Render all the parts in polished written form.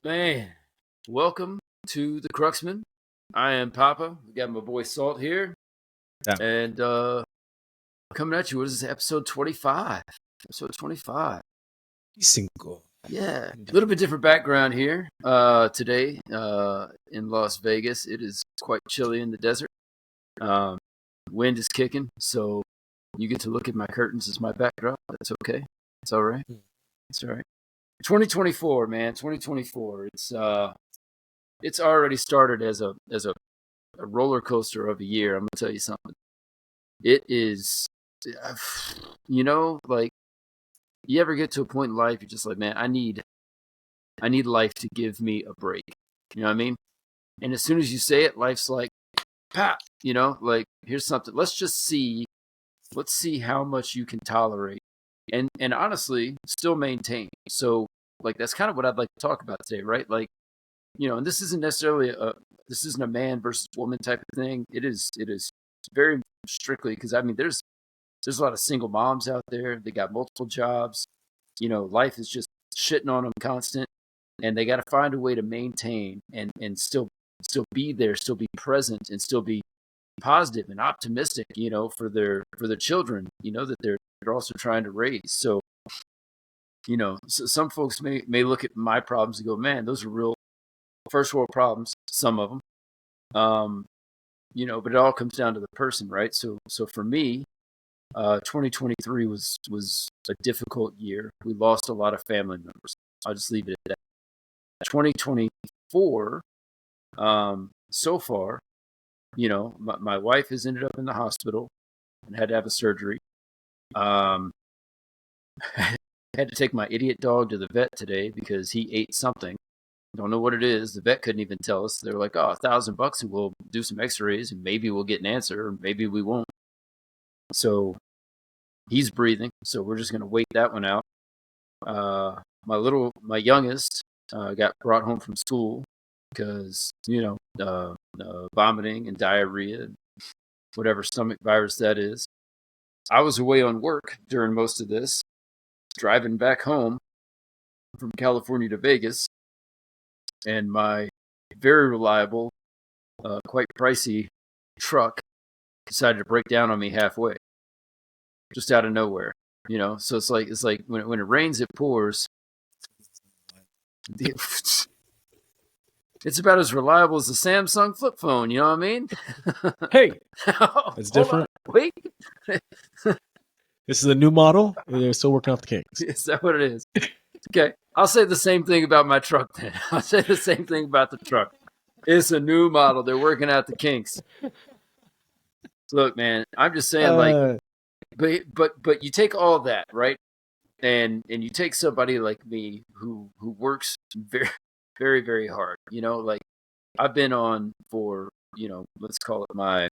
Man, welcome to the Cruxman. I am Papa. We got my boy Salt here, Yeah. and coming at you. What is this? Episode 25. Episode 25. B.O.H.I.C.A. Yeah, a little bit different background here. Today, in Las Vegas, it is quite chilly in the desert. Wind is kicking, so you get to look at my curtains as my backdrop. That's okay. It's all right. It's all right. 2024, man. 2024. It's already started as a roller coaster of a year. I'm gonna tell you something. It is, like you ever get to a point in life you're just like, man, I need life to give me a break. You know what I mean? And as soon as you say it, life's like, pap. Like here's something. Let's see how much you can tolerate, and honestly, still maintain. So like that's kind of what I'd like to talk about today, right? Like and this isn't necessarily this isn't a man versus woman type of thing. It is very strictly because I mean there's a lot of single moms out there. They got multiple jobs. Life is just shitting on them constant, and they got to find a way to maintain and still be there, still be present, and still be positive and optimistic. For their children. That they're also trying to raise. So so some folks may look at my problems and go, man, those are real first world problems. Some of them. But it all comes down to the person, right? So for me, 2023 was a difficult year. We lost a lot of family members. I'll just leave it at that. 2024, so far, my wife has ended up in the hospital and had to have a surgery. Had to take my idiot dog to the vet today because he ate something. Don't know what it is. The vet couldn't even tell us. They were like, oh, $1,000 and we'll do some x-rays and maybe we'll get an answer or maybe we won't. So he's breathing. So we're just going to wait that one out. My youngest got brought home from school because, vomiting and diarrhea and whatever stomach virus that is. I was away on work during most of this, driving back home from California to Vegas. And my very reliable, quite pricey truck decided to break down on me halfway, just out of nowhere. So it's like when it rains, it pours. It's about as reliable as a Samsung flip phone. You know what I mean? Hey, it's different. Wait, this is a new model. They're still working off the kinks. Is that what it is? Okay, I'll say the same thing about my truck then. I'll say the same thing about the truck. It's a new model. They're working out the kinks. Look, man, I'm just saying, but you take all of that, right? And you take somebody like me who works very, very, very hard. Like I've been on for let's call it my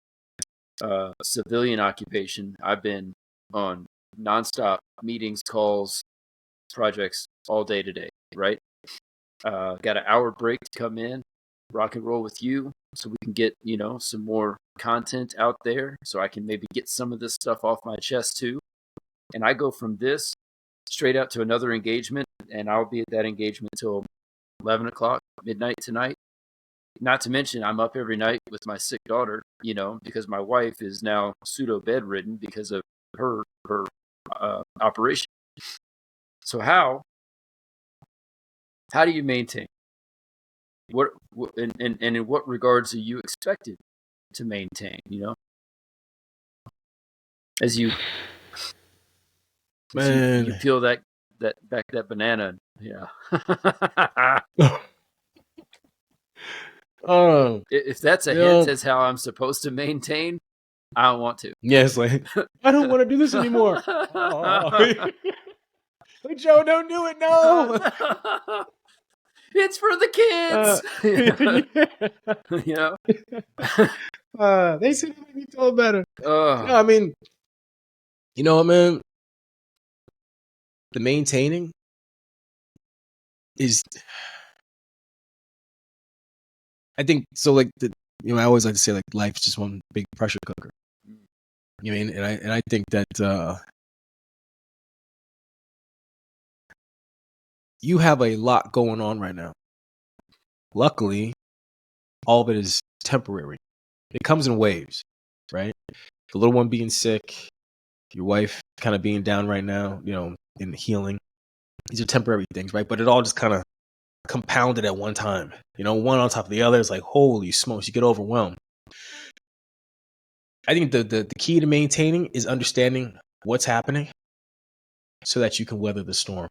civilian occupation. I've been on nonstop meetings, calls, projects all day today, right? Got an hour break to come in, rock and roll with you, so we can get some more content out there, so I can maybe get some of this stuff off my chest too. And I go from this straight out to another engagement, and I'll be at that engagement till 11 o'clock midnight tonight. Not to mention, I'm up every night with my sick daughter, because my wife is now pseudo bedridden because of her operation. So how do you maintain? What and in what regards are you expected to maintain? As you Man, you peel that banana, yeah. If that's a hint as how I'm supposed to maintain, I don't want to. Yeah, it's like I don't want to do this anymore. Like, Joe, don't do it. No. It's for the kids. They said it made me feel better. I mean, you know what, man? The maintaining is, I think, so. Like I always like to say, like, life's just one big pressure cooker. You know what I mean? And I think that you have a lot going on right now. luckily, all of it is temporary. It comes in waves, right? The little one being sick, your wife kind of being down right now, in healing. These are temporary things, right? But it all just kind of compounded at one time. One on top of the other. It's like, holy smokes, you get overwhelmed. I think the key to maintaining is understanding what's happening so that you can weather the storm.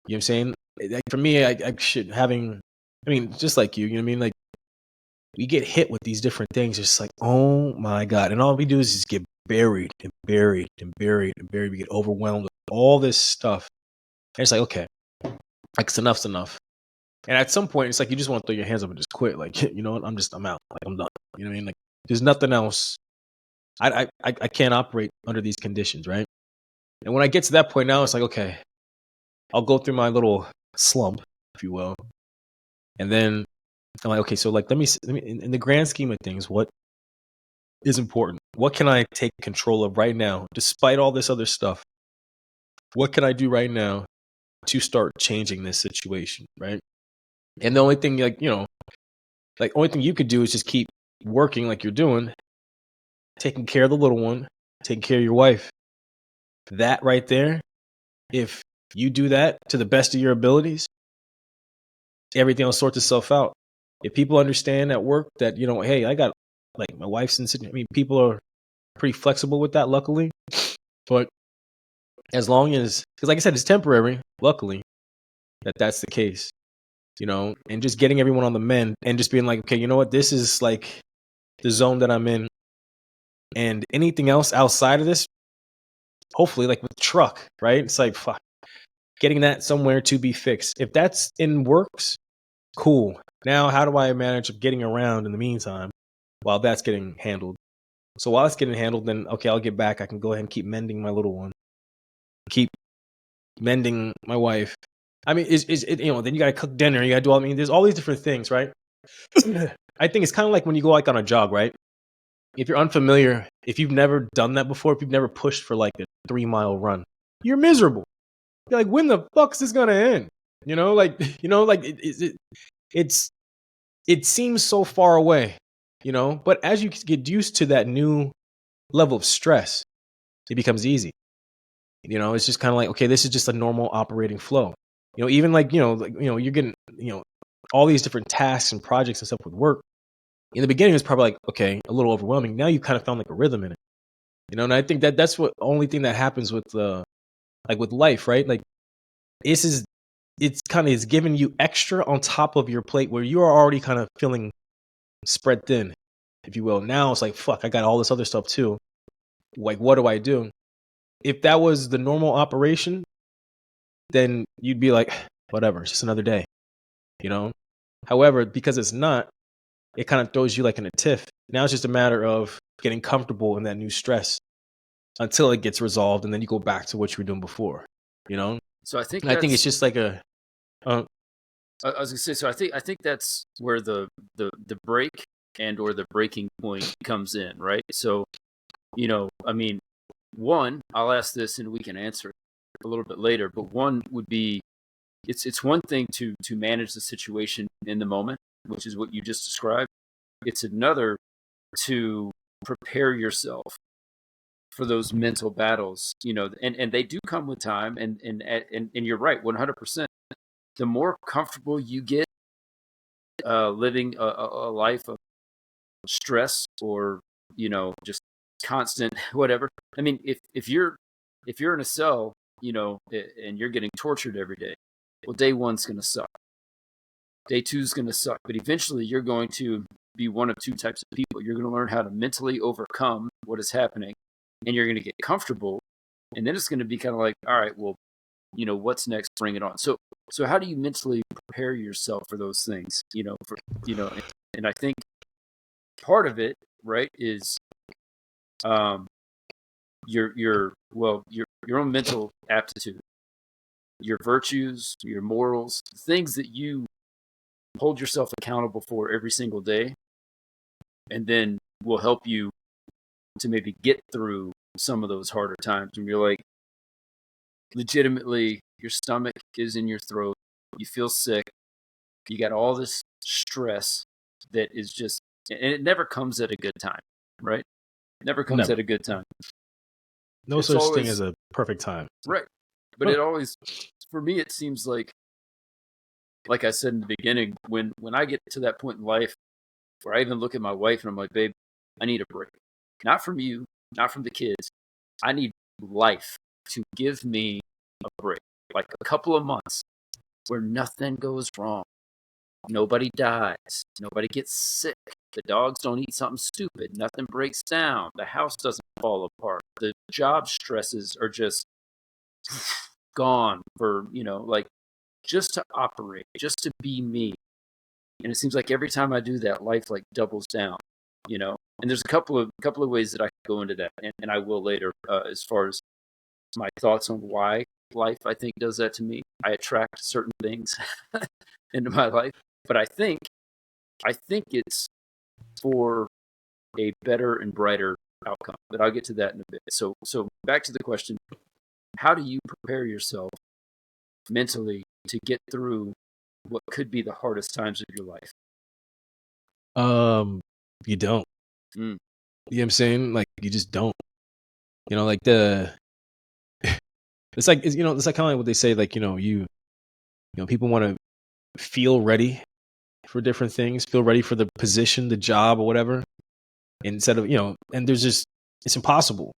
You know what I'm saying? Like, for me, I should just like you know what I mean? Like, we get hit with these different things. It's like, oh my God. And all we do is just get buried and buried and buried and buried. We get overwhelmed with all this stuff. And it's like, okay, like, enough's enough. And at some point, it's like you just want to throw your hands up and just quit. Like, you know what? I'm out. Like, I'm done. You know what I mean? Like, there's nothing else. I can't operate under these conditions, right? And when I get to that point now, it's like, okay, I'll go through my little slump, if you will. And then I'm like, okay, so like, let me in the grand scheme of things, what is important? What can I take control of right now, despite all this other stuff? What can I do right now to start changing this situation, right? And the only thing, only thing you could do is just keep working like you're doing, taking care of the little one, taking care of your wife. That right there, if you do that to the best of your abilities, everything will sort itself out. If people understand at work that, hey, I got, like, my wife's in, people are pretty flexible with that, luckily. But as long as, because like I said, it's temporary, luckily, that's the case, and just getting everyone on the mend and just being like, okay, you know what, this is like the zone that I'm in. And anything else outside of this, hopefully, like with the truck, right? It's like, fuck, getting that somewhere to be fixed. If that's in works, cool. Now, how do I manage getting around in the meantime while that's getting handled? So while it's getting handled, then, okay, I'll get back. I can go ahead and keep mending my little one, keep mending my wife. I mean, is it, then you got to cook dinner. You got to do there's all these different things, right? I think it's kind of like when you go like on a jog, right? If you're unfamiliar, if you've never done that before, if you've never pushed for like a 3-mile run, you're miserable. You're like, when the fuck's this gonna end? It seems so far away, but as you get used to that new level of stress, it becomes easy. It's just kind of like, okay, this is just a normal operating flow. Even like, you're getting, all these different tasks and projects and stuff with work. In the beginning, it was probably like, okay, a little overwhelming. Now you kind of found like a rhythm in it, and I think that's what only thing that happens with like with life, right? Like, it's kind of is giving you extra on top of your plate where you are already kind of feeling spread thin, if you will. Now it's like, fuck, I got all this other stuff too. Like, what do I do? If that was the normal operation, then you'd be like, whatever, it's just another day, However, because it's not, it kind of throws you like in a tiff. Now it's just a matter of getting comfortable in that new stress until it gets resolved, and then you go back to what you were doing before, So I think it's just like a. I was gonna say, so I think that's where the break and or the breaking point comes in, right? So, one, I'll ask this and we can answer it a little bit later, but one would be, it's one thing to manage the situation in the moment, which is what you just described. It's another to prepare yourself for those mental battles, and they do come with time, and you're right, 100%. The more comfortable you get living a life of stress or just constant whatever. I mean, if you're in a cell, and you're getting tortured every day, well, day one's going to suck. Day two's going to suck, but eventually you're going to be one of two types of people. You're going to learn how to mentally overcome what is happening, and you're going to get comfortable, and then it's going to be kind of like, all right, well, what's next? Bring it on. So how do you mentally prepare yourself for those things? And I think part of it, right, is your own mental aptitude, your virtues, your morals, things that you hold yourself accountable for every single day, and then will help you to maybe get through some of those harder times when you're like, legitimately, your stomach is in your throat, you feel sick, You got all this stress that is just, and it never comes at a good time, right? It never comes Never. at a good time. No It's such thing always as a perfect time. right. But it always, for me, it seems like I said in the beginning, when I get to that point in life where I even look at my wife and I'm like, babe, I need a break. Not from you, not from the kids. I need life to give me a break, like a couple of months where nothing goes wrong. Nobody dies. Nobody gets sick. The dogs don't eat something stupid. Nothing breaks down. The house doesn't fall apart. The job stresses are just gone for, like just to operate, just to be me. And it seems like every time I do that, life like doubles down, And there's a couple of ways that I can go into that, and I will later, as far as my thoughts on why life I think does that to me. I attract certain things into my life, but I think it's for a better and brighter outcome. But I'll get to that in a bit. So back to the question: how do you prepare yourself mentally to get through what could be the hardest times of your life? You don't. Mm. You know what I'm saying? Like you just don't. Like the it's like it's like kind of like what they say, like, people want to feel ready for different things, feel ready for the position, the job, or whatever. Instead of, and there's just it's impossible.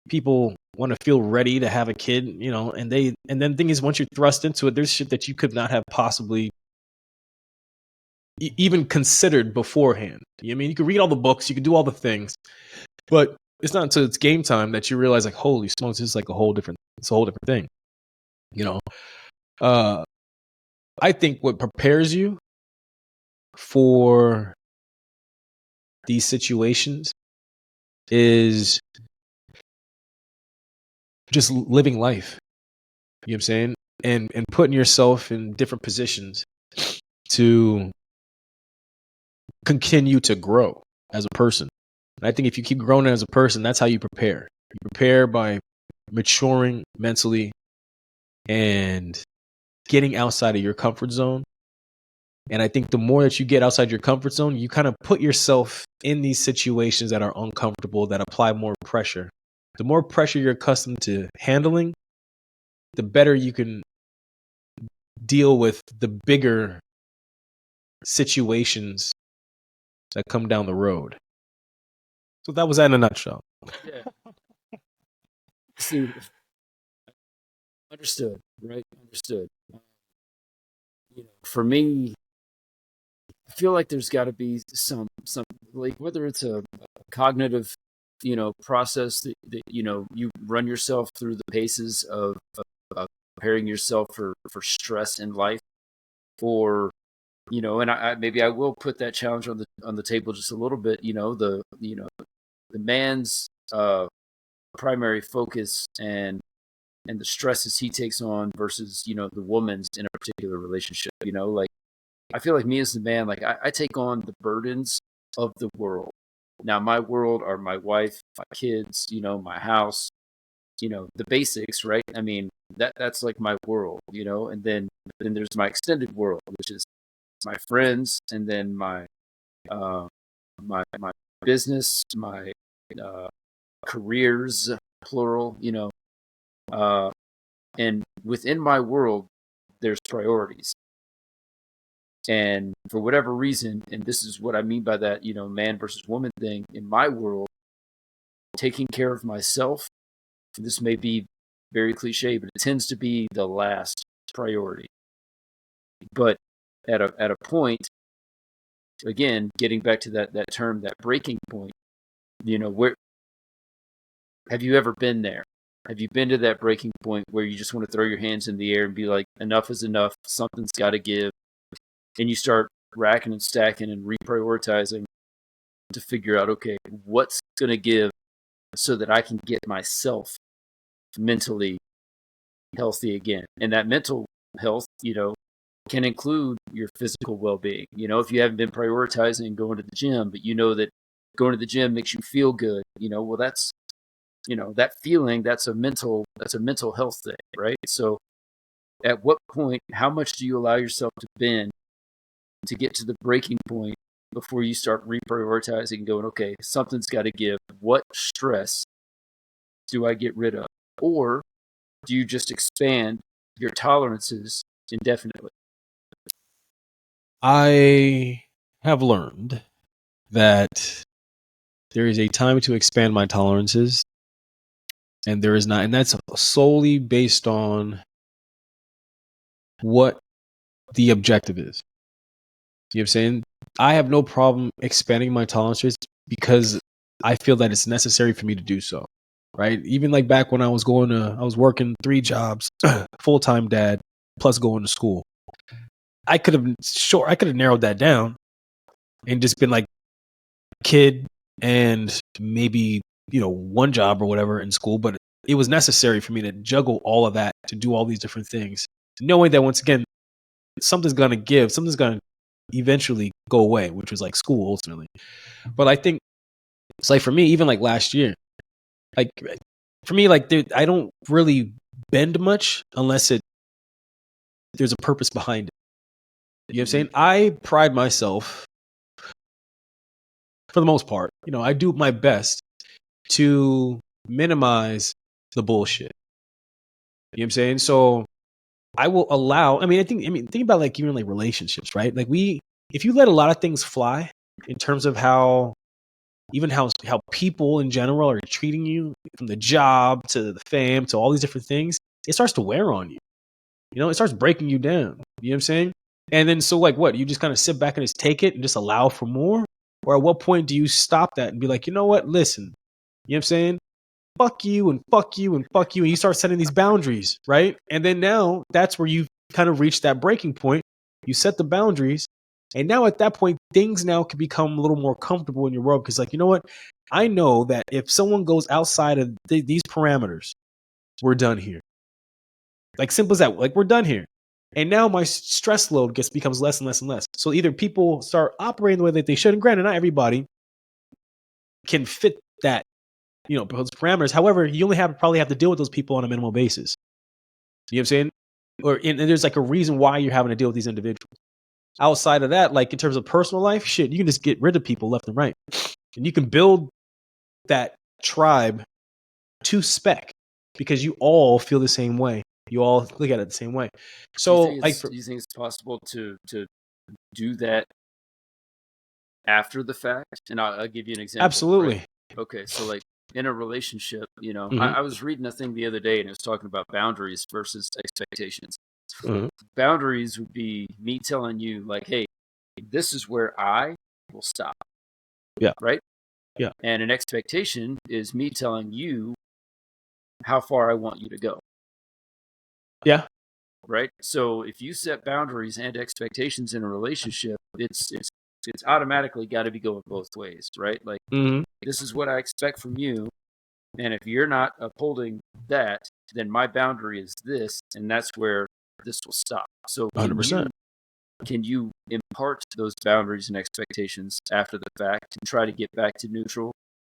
People want to feel ready to have a kid, and then the thing is, once you're thrust into it, there's shit that you could not have possibly even considered beforehand. You know what I mean, you can read all the books, you can do all the things, but it's not until it's game time that you realize, like, holy smokes, it's like it's a whole different thing. Uh, I think what prepares you for these situations is just living life. You know what I'm saying? And putting yourself in different positions to continue to grow as a person. And I think if you keep growing as a person, that's how you prepare. You prepare by maturing mentally and getting outside of your comfort zone. And I think the more that you get outside your comfort zone, you kind of put yourself in these situations that are uncomfortable, that apply more pressure. The more pressure you're accustomed to handling, the better you can deal with the bigger situations that come down the road. So that was that in a nutshell. Yeah. See, understood, right? Understood. For me, I feel like there's got to be some like whether it's a cognitive, process that you run yourself through the paces of preparing yourself for stress in life, or and I maybe I will put that challenge on the table just a little bit. The man's primary focus and the stresses he takes on versus the woman's in a particular relationship. Like I feel like me as the man, like I take on the burdens of the world. Now my world are my wife, my kids, my house, the basics, right? I mean that's like my world, and then there's my extended world, which is my friends, and then uh, my business, my uh, careers, plural, uh, and within my world, there's priorities. And for whatever reason, and this is what I mean by that, man versus woman thing, in my world, taking care of myself, this may be very cliche, but it tends to be the last priority. But at a point, again, getting back to that term, that breaking point, where have you ever been there? Have you been to that breaking point where you just want to throw your hands in the air and be like, enough is enough, something's got to give, and you start racking and stacking and reprioritizing to figure out, okay, what's going to give so that I can get myself mentally healthy again. And that mental health, can include your physical well-being. If you haven't been prioritizing going to the gym, but you know that going to the gym makes you feel good, well, that's, that feeling, that's a mental health thing, right? So at what point, how much do you allow yourself to bend to get to the breaking point before you start reprioritizing and going, okay, something's got to give. What stress do I get rid of? Or do you just expand your tolerances indefinitely? I have learned that there is a time to expand my tolerances, and there is not, and that's solely based on what the objective is. You know what I'm saying? I have no problem expanding my tolerances because I feel that it's necessary for me to do so. Right? Even like back when I was working 3 jobs, full-time dad, plus going to school. I could have narrowed that down and just been like kid and maybe, 1 job or whatever in school, but it was necessary for me to juggle all of that, to do all these different things, knowing that once again, something's going to give, something's going to eventually go away, which was like school ultimately. But I think it's like for me, even like last year, like for me, like I don't really bend much unless there's a purpose behind it. You know what I'm saying? I pride myself, for the most part, I do my best to minimize the bullshit. You know what I'm saying? So I will allow, think about like even like relationships, right? Like if you let a lot of things fly in terms of how people in general are treating you, from the job to the fam to all these different things, it starts to wear on you. It starts breaking you down. You know what I'm saying? And then so like what? You just kind of sit back and just take it and just allow for more? Or at what point do you stop that and be like, you know what? Listen, you know what I'm saying? Fuck you and fuck you and fuck you. And you start setting these boundaries, right? And then now that's where you kind of reach that breaking point. You set the boundaries. And now at that point, things now can become a little more comfortable in your world. Because like, you know what? I know that if someone goes outside of these parameters, we're done here. Like simple as that. Like we're done here. And now my stress load becomes less and less and less. So either people start operating the way that they should. And granted, not everybody can fit that, those parameters. However, you only probably have to deal with those people on a minimal basis. You know what I'm saying? And there's like a reason why you're having to deal with these individuals. Outside of that, like in terms of personal life, shit, you can just get rid of people left and right. And you can build that tribe to spec because you all feel the same way. You all look at it the same way. So, do you think it's possible to do that after the fact? And I'll give you an example. Absolutely. Right? Okay, so like in a relationship, Mm-hmm. I was reading a thing the other day and it was talking about boundaries versus expectations. Mm-hmm. Boundaries would be me telling you like, hey, this is where I will stop. Yeah. Right? Yeah. And an expectation is me telling you how far I want you to go. Yeah. Right? So if you set boundaries and expectations in a relationship, it's automatically got to be going both ways, right? Like, this is what I expect from you. And if you're not upholding that, then my boundary is this, and that's where this will stop. So 100%. Can you impart those boundaries and expectations after the fact and try to get back to neutral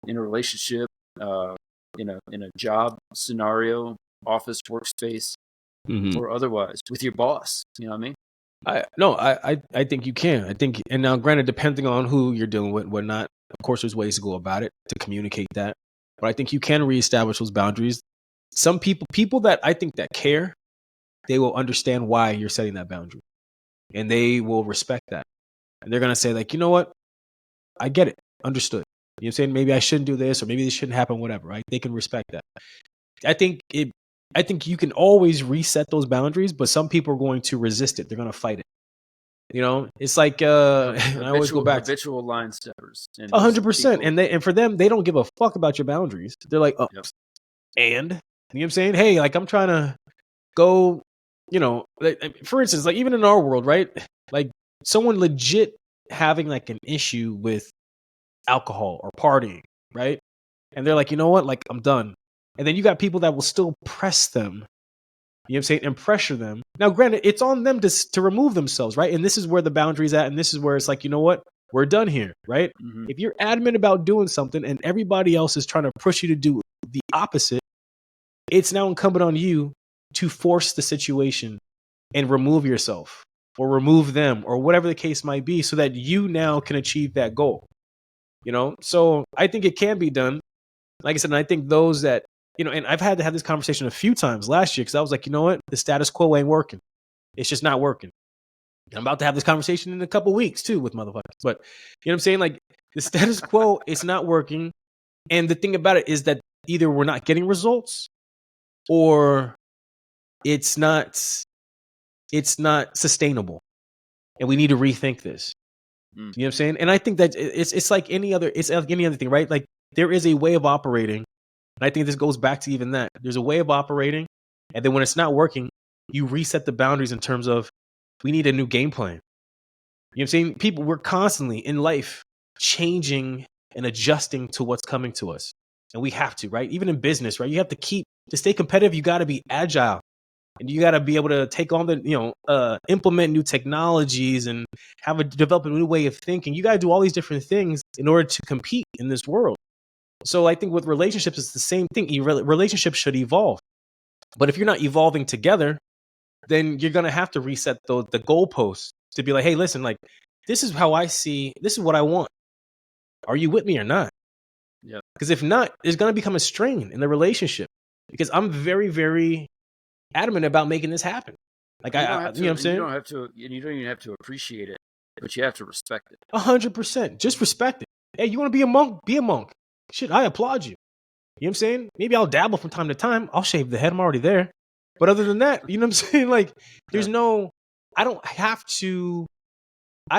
in a relationship, in a job scenario, office workspace, or otherwise with your boss? You know what I mean? I think you can. I think, and now granted, depending on who you're dealing with, whatnot, of course, there's ways to go about it to communicate that. But I think you can reestablish those boundaries. Some people that I think that care, they will understand why you're setting that boundary, and they will respect that. And they're gonna say like, you know what, I get it, understood. You know what I'm saying? Maybe I shouldn't do this, or maybe this shouldn't happen. Whatever, right? They can respect that. I think you can always reset those boundaries, but some people are going to resist it. They're going to fight it. It's like I always go back to habitual line steppers. 100%. And for them, they don't give a fuck about your boundaries. They're like, oh, and you know what I'm saying? Hey, like I'm trying to go. For instance, like even in our world, right? Like someone legit having like an issue with alcohol or partying, right? And they're like, you know what? Like I'm done. And then you got people that will still press them, you know what I'm saying, and pressure them. Now, granted, it's on them to remove themselves, right? And this is where the boundary's at. And this is where it's like, you know what? We're done here, right? Mm-hmm. If you're adamant about doing something and everybody else is trying to push you to do the opposite, it's now incumbent on you to force the situation and remove yourself. or remove them or whatever the case might be so that you now can achieve that goal. So I think it can be done. Like I said, and I think those that, and I've had to have this conversation a few times last year because I was like, you know what? The status quo ain't working. It's just not working. And I'm about to have this conversation in a couple weeks too with motherfuckers. But you know what I'm saying? Like the status quo is not working. And the thing about it is that either we're not getting results or it's not sustainable. And we need to rethink this. You know what I'm saying? And I think that it's like any other thing, right? Like there is a way of operating. And I think this goes back to even that. There's a way of operating. And then when it's not working, you reset the boundaries in terms of we need a new game plan. You know what I'm saying? People, we're constantly in life changing and adjusting to what's coming to us. And we have to, right? Even in business, right? You have to stay competitive, you got to be agile. And you got to be able to take on implement new technologies and develop a new way of thinking. You got to do all these different things in order to compete in this world. So I think with relationships, it's the same thing. Relationships should evolve. But if you're not evolving together, then you're going to have to reset the goalposts to be like, hey, listen, like, this is how I see, this is what I want. Are you with me or not? Yeah. Because if not, there's going to become a strain in the relationship. Because I'm very, very adamant about making this happen. Like, you know what I'm saying? You don't have to, and you don't even have to appreciate it, but you have to respect it. 100%. Just respect it. Hey, you want to be a monk? Be a monk. Shit, I applaud you. You know what I'm saying? Maybe I'll dabble from time to time. I'll shave the head. I'm already there. But other than that, you know what I'm saying? Like, there's I don't have to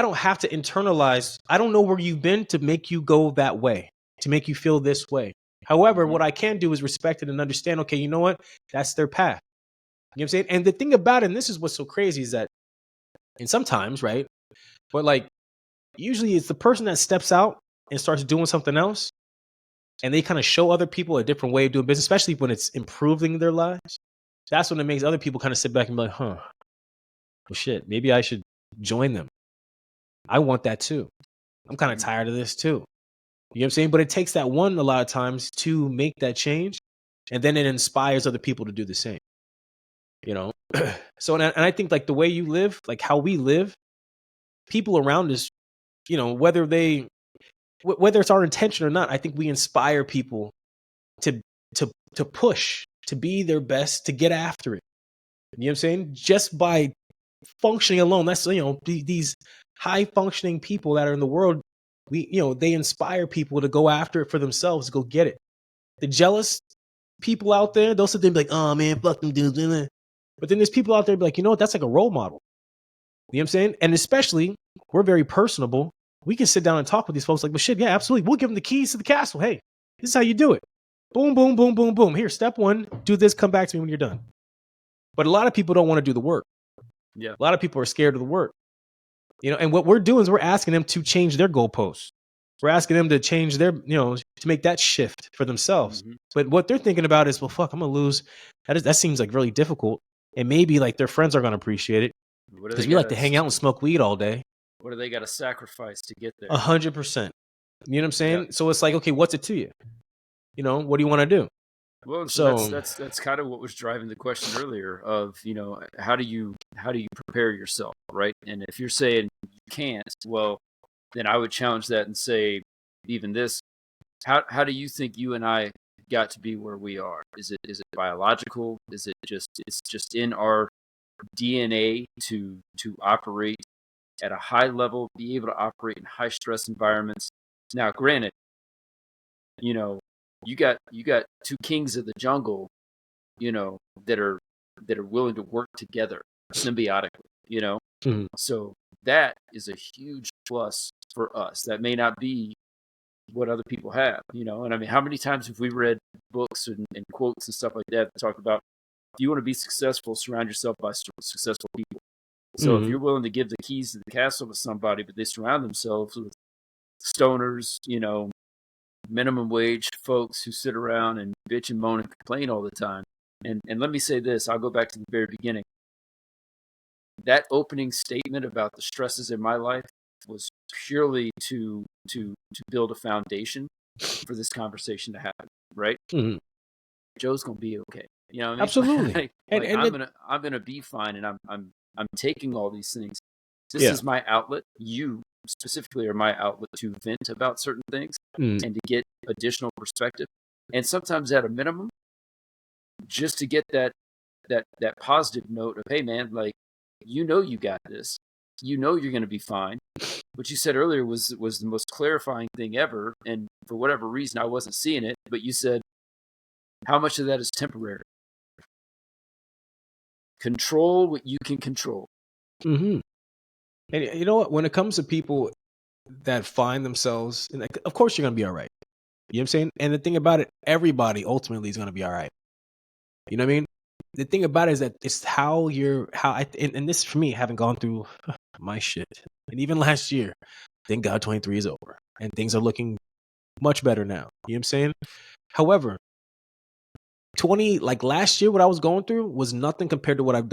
internalize. I don't know where you've been to make you go that way, to make you feel this way. However, what I can do is respect it and understand, okay, you know what? That's their path. You know what I'm saying? And the thing about it, and this is what's so crazy, is that, and sometimes, right? But like, usually it's the person that steps out and starts doing something else, and they kind of show other people a different way of doing business, especially when it's improving their lives. That's when it makes other people kind of sit back and be like, huh, well, shit, maybe I should join them. I want that too. I'm kind of tired of this too. You know what I'm saying? But it takes that one a lot of times to make that change, and then it inspires other people to do the same. So, and I think like the way you live, like how we live, people around us, whether it's our intention or not, I think we inspire people to push, to be their best, to get after it. You know what I'm saying? Just by functioning alone, that's, these high functioning people that are in the world, they inspire people to go after it for themselves, to go get it. The jealous people out there, they'll sit there and be like, oh man, fuck them dudes. But then there's people out there be like, you know what? That's like a role model. You know what I'm saying? And especially, we're very personable. We can sit down and talk with these folks like, well, shit, yeah, absolutely. We'll give them the keys to the castle. Hey, this is how you do it. Boom, boom, boom, boom, boom. Here, step one, do this, come back to me when you're done. But a lot of people don't want to do the work. Yeah. A lot of people are scared of the work. And what we're doing is we're asking them to change their goalposts. We're asking them to change their, to make that shift for themselves. Mm-hmm. But what they're thinking about is, well, fuck, I'm going to lose. That seems like really difficult. And maybe like their friends are going to appreciate it. Because we like to hang out and smoke weed all day. What do they got to sacrifice to get there? 100%. You know what I'm saying? Yeah. So it's like, okay, what's it to you? What do you want to do? Well, so that's kind of what was driving the question earlier of, how do you prepare yourself, right? And if you're saying you can't, well, then I would challenge that and say, even this, how do you think you and I got to be where we are? Is it biological? Is it just in our DNA to operate at a high level, be able to operate in high stress environments? Now, granted, you got two kings of the jungle, that are willing to work together symbiotically, Mm-hmm. So that is a huge plus for us. That may not be what other people have, and I mean, how many times have we read books and quotes and stuff like that talk about, if you want to be successful, surround yourself by successful people. So if you're willing to give the keys to the castle to somebody, but they surround themselves with stoners, minimum wage folks who sit around and bitch and moan and complain all the time. And let me say this, I'll go back to the very beginning. That opening statement about the stresses in my life was purely to build a foundation for this conversation to happen, right? Mm-hmm. Joe's gonna be okay. You know what I mean? Absolutely. I'm gonna be fine, and I'm I'm taking all these things. This Yeah. is my outlet. You specifically are my outlet to vent about certain things and to get additional perspective. And sometimes at a minimum, just to get that positive note of, hey man, like, you got this. You're going to be fine. What you said earlier was the most clarifying thing ever. And for whatever reason, I wasn't seeing it. But you said, how much of that is temporary? Control what you can control. Mm-hmm. And you know what? When it comes to people that find themselves, and like, of course you're gonna be all right. You know what I'm saying? And the thing about it, everybody ultimately is gonna be all right. You know what I mean? The thing about it is that it's and this for me, having gone through my shit, and even last year, thank God 23 is over, and things are looking much better now. You know what I'm saying? However, like last year, what I was going through was nothing compared to what I've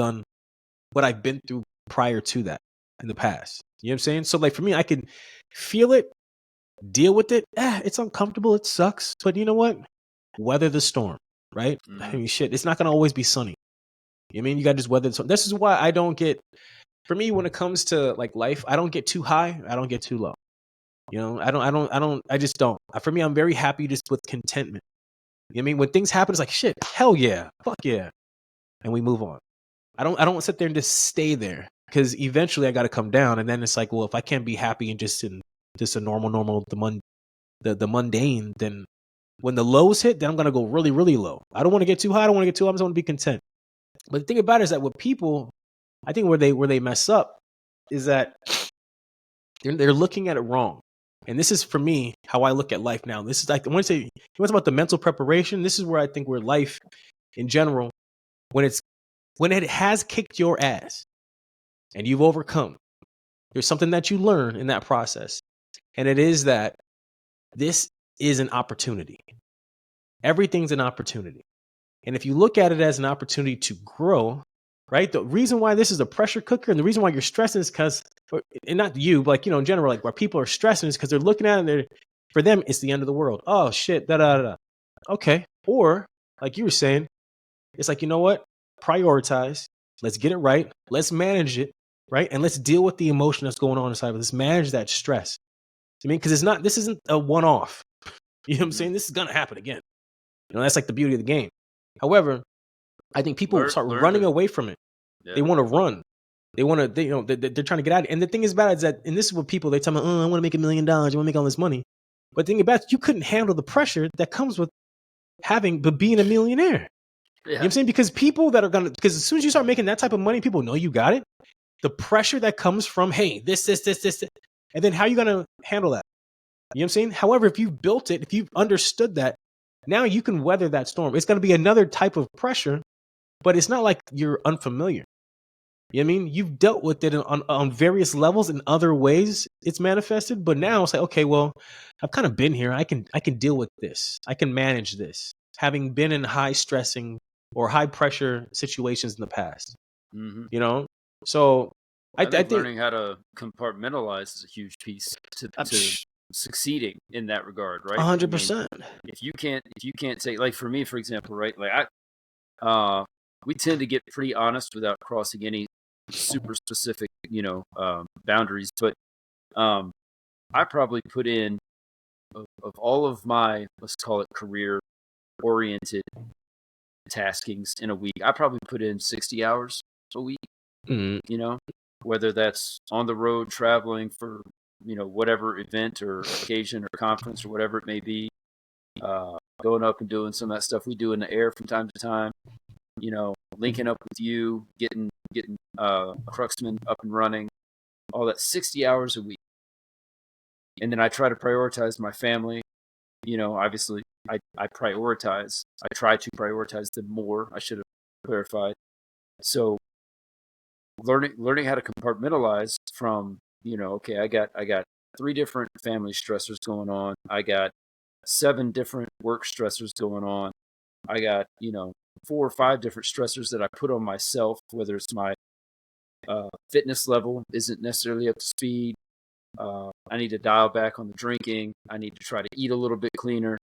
been through prior to that in the past. You know what I'm saying? So like for me, I can feel it, deal with it. It's uncomfortable, it sucks, but you know what? Weather the storm, right? I mean, shit, it's not gonna always be sunny. You know what I mean? You gotta just weather the storm. This is why I don't get. For me, when it comes to like life, I don't get too high. I don't get too low. You know, I just don't. For me, I'm very happy just with contentment. You know what I mean? When things happen, it's like shit, hell yeah, fuck yeah, and we move on. I don't sit there and just stay there because eventually I got to come down, and then it's like, well, if I can't be happy and just in just a normal the mundane, then when the lows hit, then I'm gonna go really really low. I don't want to get too high. I don't want to get too. I just want to be content. But the thing about it is that with people, I think where they mess up is that they're looking at it wrong. And this is for me how I look at life now. This is like I want to say what's about the mental preparation. This is where I think where life in general, when it has kicked your ass and you've overcome, there's something that you learn in that process. And it is that this is an opportunity. Everything's an opportunity. And if you look at it as an opportunity to grow, right? The reason why this is a pressure cooker and the reason why you're stressing is because, and not you, but like, in general, like where people are stressing is because they're looking at it, for them, it's the end of the world. Oh, shit, da da da. Okay. Or, like you were saying, it's like, you know what? Prioritize. Let's get it right. Let's manage it, right? And let's deal with the emotion that's going on inside. Let's manage that stress. I mean, because this isn't a one off. You know what I'm saying? This is going to happen again. That's like the beauty of the game. However, I think people start running away from it. Yeah. They want to run. They want to, they're trying to get out of it. And the thing is about it is that, and this is what people, they tell me, I want to make $1 million. I want to make all this money. But the thing about it, you couldn't handle the pressure that comes with being a millionaire. Yeah. You know what I'm saying? Because because as soon as you start making that type of money, people know you got it. The pressure that comes from, hey, this. And then how are you going to handle that? You know what I'm saying? However, if you've built it, if you've understood that, now you can weather that storm. It's going to be another type of pressure, but it's not like you're unfamiliar. You know what I mean? You've dealt with it on various levels in other ways it's manifested, but now it's like, okay, well, I've kind of been here. I can deal with this. I can manage this, having been in high stressing or high pressure situations in the past. Mm-hmm. So I think learning how to compartmentalize is a huge piece to succeeding in that regard, right? 100%. If you can't take, like for me, for example, right? Like we tend to get pretty honest without crossing any super specific, boundaries. But I probably put in of all of my, let's call it career oriented taskings in a week, I probably put in 60 hours a week. Mm-hmm. Whether that's on the road traveling for, whatever event or occasion or conference or whatever it may be, going up and doing some of that stuff we do in the air from time to time, linking up with you, getting Cruxman up and running, all that, 60 hours a week. And then I try to prioritize my family. Obviously I prioritize. I try to prioritize them more. I should have clarified. So learning how to compartmentalize from, okay, I got 3 different family stressors going on. I got 7 different work stressors going on. I got, 4 or 5 different stressors that I put on myself, whether it's my fitness level isn't necessarily up to speed. I need to dial back on the drinking. I need to try to eat a little bit cleaner.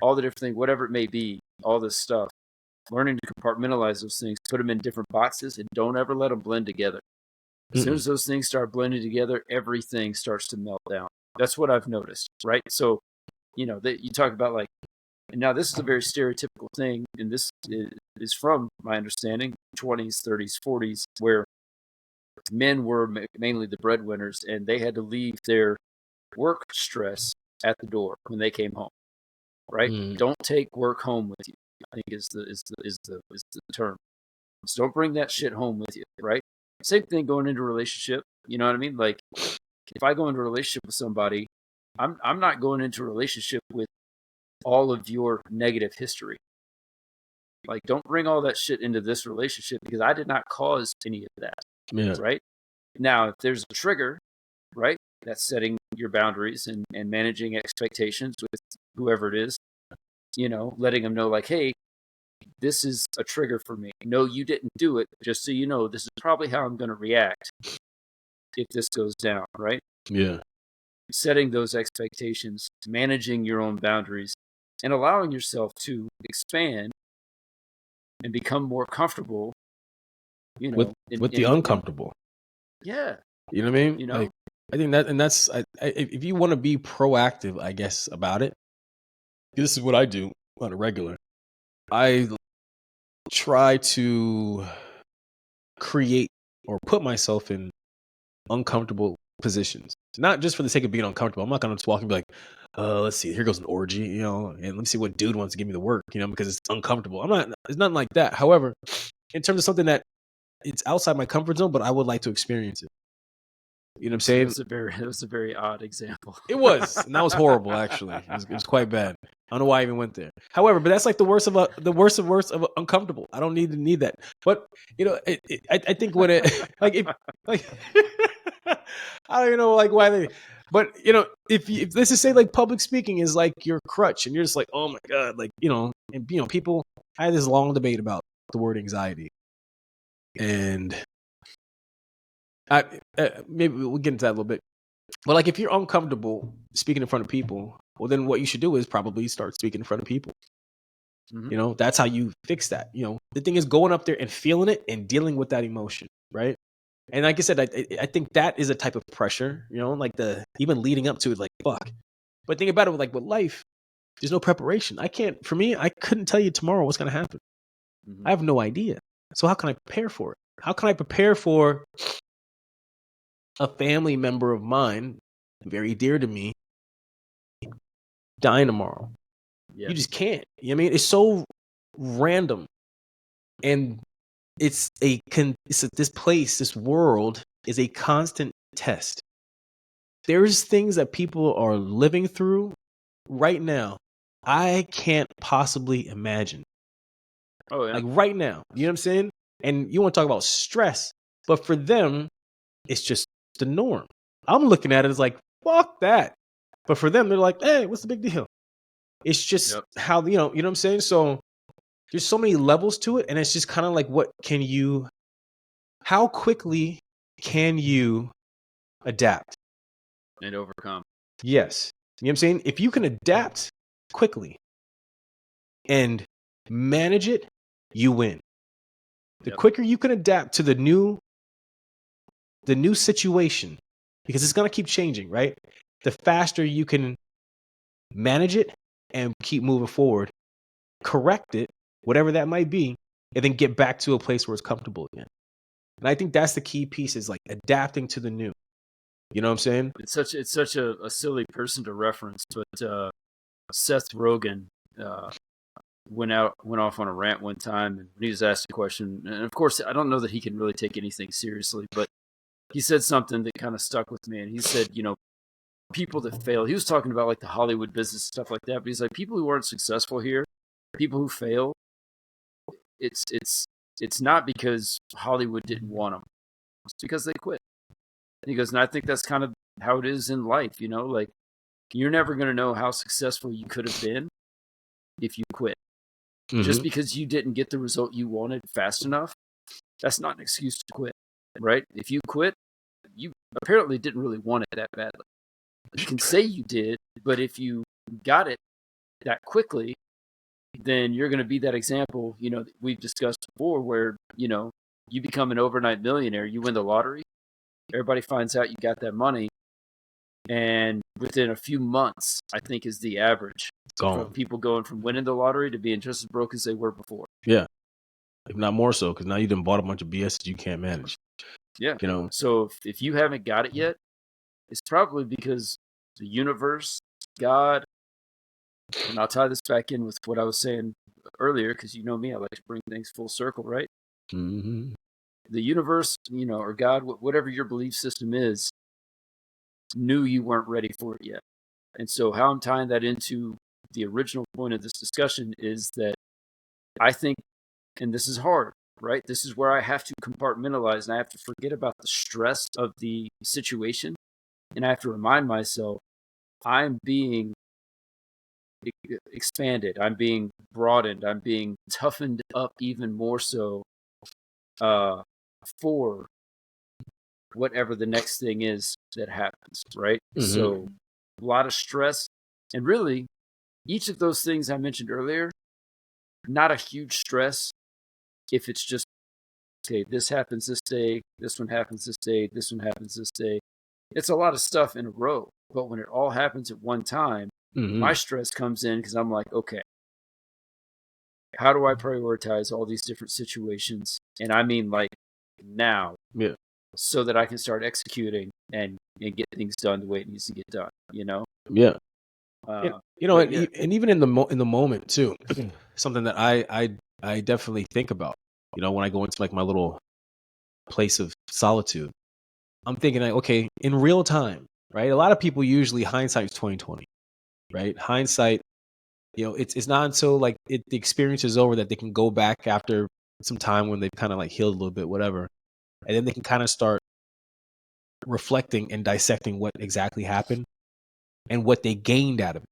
All the different things, whatever it may be, all this stuff. Learning to compartmentalize those things, put them in different boxes, and don't ever let them blend together. As soon as those things start blending together, everything starts to melt down. That's what I've noticed, right? So, you talk about like, and now this is a very stereotypical thing, and this is from my understanding, 20s, 30s, 40s, where men were mainly the breadwinners, and they had to leave their work stress at the door when they came home, right? Don't take work home with you, I think is the term. So don't bring that shit home with you, right? Same thing going into a relationship. You know what I mean? Like, if I go into a relationship with somebody, I'm not going into a relationship with all of your negative history. Like, don't bring all that shit into this relationship because I did not cause any of that. Yeah. Right? Now, if there's a trigger, right, that's setting your boundaries and managing expectations with whoever it is, letting them know, like, hey, this is a trigger for me. No, you didn't do it. Just so you know, this is probably how I'm going to react if this goes down, right? Yeah. Setting those expectations, managing your own boundaries, and allowing yourself to expand and become more comfortable, with the uncomfortable. Yeah. You know what I mean? Like, I think that, and that's, if you want to be proactive, I guess, about it, this is what I do on a regular. I try to create or put myself in uncomfortable positions, not just for the sake of being uncomfortable. I'm not going to just walk and be like, let's see, here goes an orgy, and let me see what dude wants to give me the work, because it's uncomfortable. It's nothing like that. However, in terms of something that it's outside my comfort zone, but I would like to experience it. You know what I'm saying? It was a very odd example. It was, and that was horrible. Actually, it was quite bad. I don't know why I even went there. However, but that's like the worst of uncomfortable. I don't need that. But I think when it like I don't even know like why they. But if let's just say like public speaking is like your crutch, and you're just like, oh my god, like people. I had this long debate about the word anxiety, and maybe we'll get into that a little bit. But like, if you're uncomfortable speaking in front of people, well, then what you should do is probably start speaking in front of people. Mm-hmm. That's how you fix that. The thing is going up there and feeling it and dealing with that emotion, right? And like I said, I think that is a type of pressure, like even leading up to it, like fuck. But think about it with life, there's no preparation. I couldn't tell you tomorrow what's going to happen. I have no idea. So how can I prepare for it? How can I prepare for a family member of mine, very dear to me, dying tomorrow? Yeah. You just can't. You know what I mean? It's so random. And this world is a constant test. There's things that people are living through right now I can't possibly imagine. Oh, yeah. Like right now. You know what I'm saying? And you want to talk about stress, but for them, it's just the norm. I'm looking at it as like, fuck that. But for them, they're like, hey, what's the big deal? It's just how, you know what I'm saying? So there's so many levels to it. And it's just kind of like, how quickly can you adapt? And overcome. Yes. You know what I'm saying? If you can adapt quickly and manage it, you win. The quicker you can adapt to the new situation, because it's going to keep changing, right? The faster you can manage it and keep moving forward, correct it, whatever that might be, and then get back to a place where it's comfortable again. And I think that's the key piece, is like adapting to the new. You know what I'm saying? It's such a silly person to reference, but Seth Rogen went off on a rant one time, and he was asked a question, and of course I don't know that he can really take anything seriously, but he said something that kind of stuck with me. And he said, people that fail, he was talking about like the Hollywood business, stuff like that, but he's like, people who aren't successful here, people who fail, it's not because Hollywood didn't want them, it's because they quit. And he goes, and I think that's kind of how it is in life, like, you're never going to know how successful you could have been if you quit. Mm-hmm. Just because you didn't get the result you wanted fast enough, that's not an excuse to quit, right? If you quit, you apparently didn't really want it that badly. You can say you did, but if you got it that quickly, then you're going to be that example, that we've discussed before, where, you become an overnight millionaire, you win the lottery, everybody finds out you got that money, and within a few months, I think is the average for people going from winning the lottery to being just as broke as they were before. Yeah, if not more so, because now you done bought a bunch of BS that you can't manage. Yeah, So if you haven't got it yet, it's probably because the universe, God, and I'll tie this back in with what I was saying earlier, because you know me, I like to bring things full circle, right? Mm-hmm. The universe, or God, whatever your belief system is, knew you weren't ready for it yet. And so how I'm tying that into the original point of this discussion is that I think, and this is hard, right? This is where I have to compartmentalize and I have to forget about the stress of the situation. And I have to remind myself, I'm being expanded, I'm being broadened, I'm being toughened up even more so for whatever the next thing is that happens, right? Mm-hmm. So a lot of stress, and really each of those things I mentioned earlier, not a huge stress if it's just, okay, this happens this day, this one happens this day, this one happens this day. It's a lot of stuff in a row, but when it all happens at one time, my stress comes in because I'm like, okay, how do I prioritize all these different situations? And I mean like now, so that I can start executing and get things done the way it needs to get done, Yeah. And even in the moment too, something that I definitely think about, when I go into like my little place of solitude, I'm thinking like, okay, in real time, right? A lot of people usually hindsight is 2020, right? Hindsight, it's not until like the experience is over that they can go back after some time when they've kind of like healed a little bit, whatever, and then they can kind of start reflecting and dissecting what exactly happened and what they gained out of it.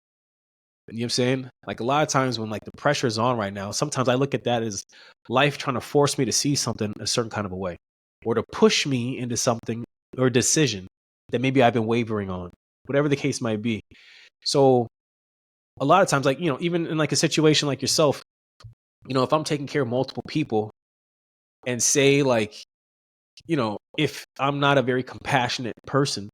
You know what I'm saying? Like a lot of times when like the pressure is on right now, sometimes I look at that as life trying to force me to see something a certain kind of a way, or to push me into something or a decision that maybe I've been wavering on, whatever the case might be. So a lot of times, like, even in like a situation like yourself, if I'm taking care of multiple people and say like, if I'm not a very compassionate person,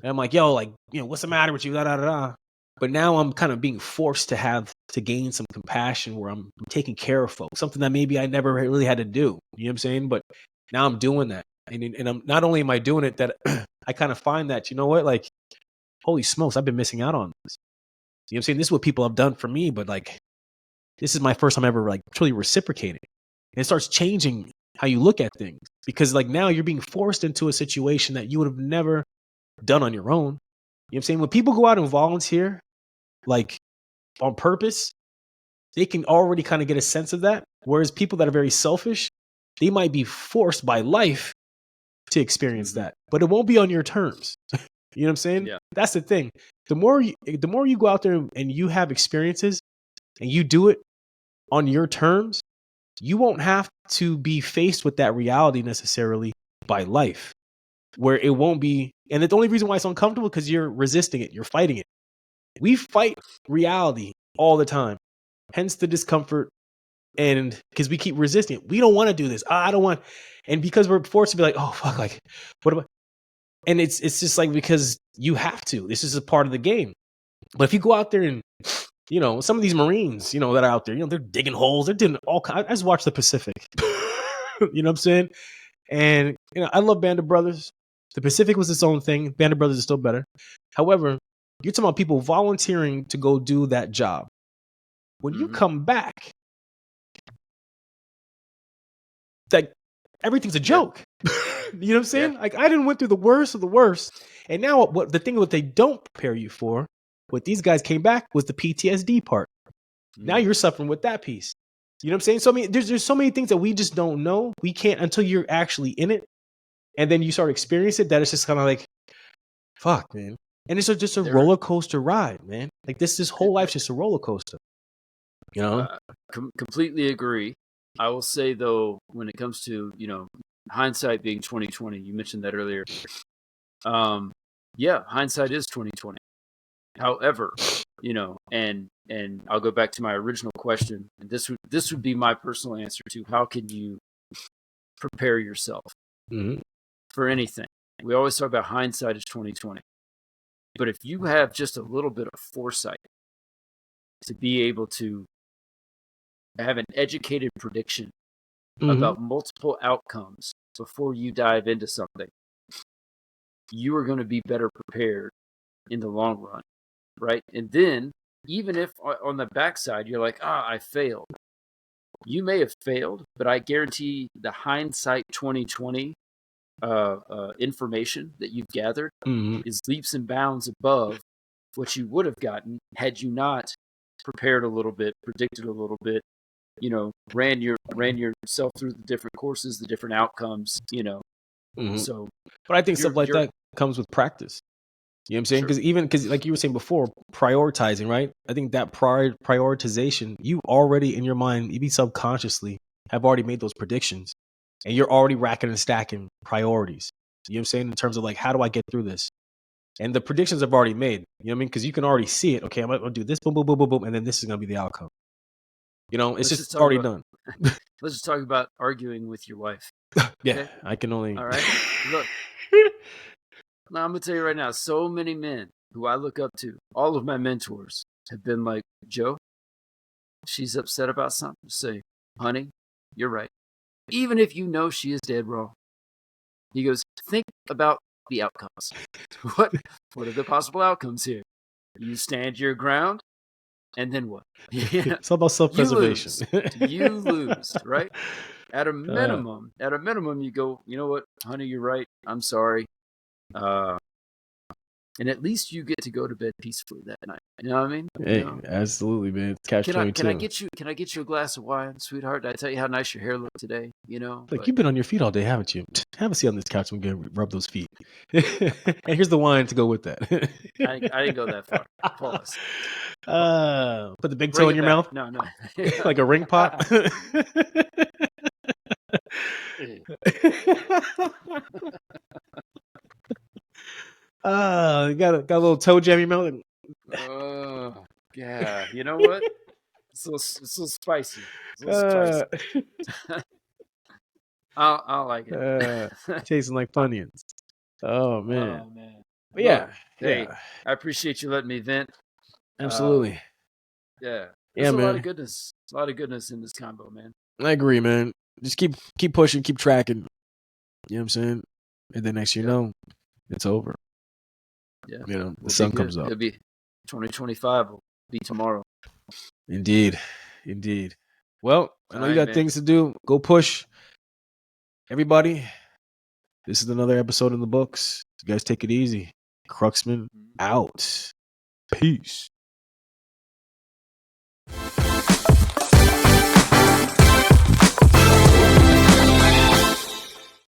and I'm like, yo, like, what's the matter with you? Da, da, da, da. But now I'm kind of being forced to gain some compassion where I'm taking care of folks, something that maybe I never really had to do. You know what I'm saying? But now I'm doing that. And I'm not only am I doing it, that I kind of find that, like, holy smokes, I've been missing out on this. You know what I'm saying? This is what people have done for me, but like, this is my first time ever like truly reciprocating. And it starts changing how you look at things, because like now you're being forced into a situation that you would have never done on your own. You know what I'm saying? When people go out and volunteer, like on purpose, they can already kind of get a sense of that. Whereas people that are very selfish, they might be forced by life to experience that, but it won't be on your terms. You know what I'm saying? Yeah. That's the thing. The more you go out there and you have experiences and you do it on your terms, you won't have to be faced with that reality necessarily by life, where it won't be. And the only reason why it's uncomfortable because you're resisting it, you're fighting it. We fight reality all the time, hence the discomfort. And because we keep resisting it, we don't want to do this. I don't want, and because we're forced to be like, oh fuck, like what about? And it's just like, because you have to. This is a part of the game. But if you go out there and some of these Marines, that are out there, they're digging holes, they're doing all kinds. I just watched the Pacific. You know what I'm saying? And I love Band of Brothers. The Pacific was its own thing. Band of Brothers is still better. However, you're talking about people volunteering to go do that job. When you come back, like everything's a joke. You know what I'm saying? Yeah. Like I didn't went through the worst of the worst, and now what they don't prepare you for, what these guys came back was the PTSD part. Now you're suffering with that piece. You know what I'm saying? So I mean, there's so many things that we just don't know. We can't until you're actually in it, and then you start experiencing it. That it's just kind of like, fuck, man. And it's just a roller coaster ride, man. Like this whole life's just a roller coaster. Completely agree. I will say though, when it comes to hindsight being 2020, you mentioned that earlier. Yeah, hindsight is 2020. However, and I'll go back to my original question. And this would be my personal answer to how can you prepare yourself for anything, We always talk about hindsight is 2020. But if you have just a little bit of foresight to be able to have an educated prediction about multiple outcomes before you dive into something, you are going to be better prepared in the long run, right? And then, even if on the backside you're like, I failed. You may have failed, but I guarantee the hindsight 2020 information that you've gathered is leaps and bounds above what you would have gotten had you not prepared a little bit, predicted a little bit, ran yourself through the different courses, the different outcomes, So, but I think stuff like that comes with practice. You know what I'm saying? Because like you were saying before, prioritizing, right? I think that prioritization, you already in your mind, even subconsciously, have already made those predictions, and you're already racking and stacking priorities. You know what I'm saying? In terms of like, how do I get through this? And the predictions I've already made. You know what I mean? Because you can already see it. Okay, I'm gonna do this, boom, boom, boom, boom, boom, and then this is gonna be the outcome. It's just already done. Let's just talk about arguing with your wife. Yeah, okay? I can only. All right, look. Now I'm gonna tell you right now. So many men who I look up to, all of my mentors, have been like, Joe, she's upset about something. Say, honey, you're right. Even if you know she is dead wrong. He goes, think about the outcomes. What are the possible outcomes here? You stand your ground, and then what? It's all about self-preservation. You lose, right? At a minimum, you go, you know what, honey, you're right. I'm sorry. And at least you get to go to bed peacefully that night. You know what I mean? Hey, absolutely, man. It's catch-22. Can I get you a glass of wine, sweetheart? Did I tell you how nice your hair looked today? Like, you've been on your feet all day, haven't you? Have a seat on this couch and rub those feet. And here's the wine to go with that. I didn't go that far. Pause. Put the big toe in your mouth. No. Like a ring pop. Got a little toe jam in your mouth. Oh, yeah. You know what? It's a little spicy. I like it. Tasting like Funyuns. Oh man. Oh man. But yeah. Hey, I appreciate you letting me vent. Absolutely. Yeah. There's a lot of goodness. A lot of goodness in this combo, man. I agree, man. Just keep pushing, keep tracking. You know what I'm saying? And then next you know, it's over. Yeah. The sun comes up. It'll be 2025 will be tomorrow. Indeed. Well, I know you got things to do. Go push. Everybody, this is another episode in the books. You guys take it easy. Cruxman out. Peace.